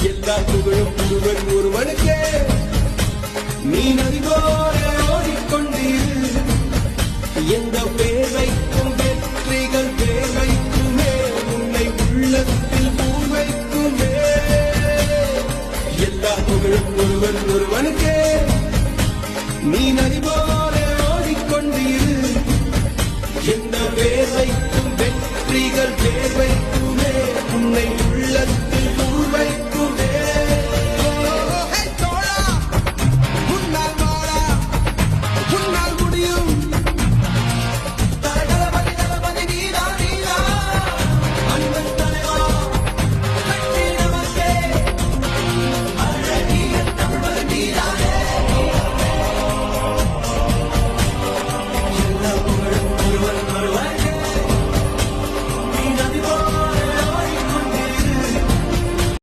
எல்லா புகழும் ஒருவன் ஒருவனுக்கே. நீ நதி போல ஓடிக்கொண்டீர். எந்த பேர் வைக்கும் வெற்றிகள் பேர் வைக்குமே, உன்னை உள்ளத்தில் பூர் வைக்குமே. எல்லா புகழும் ஒருவன் ஒருவனுக்கே. நீ நதி போல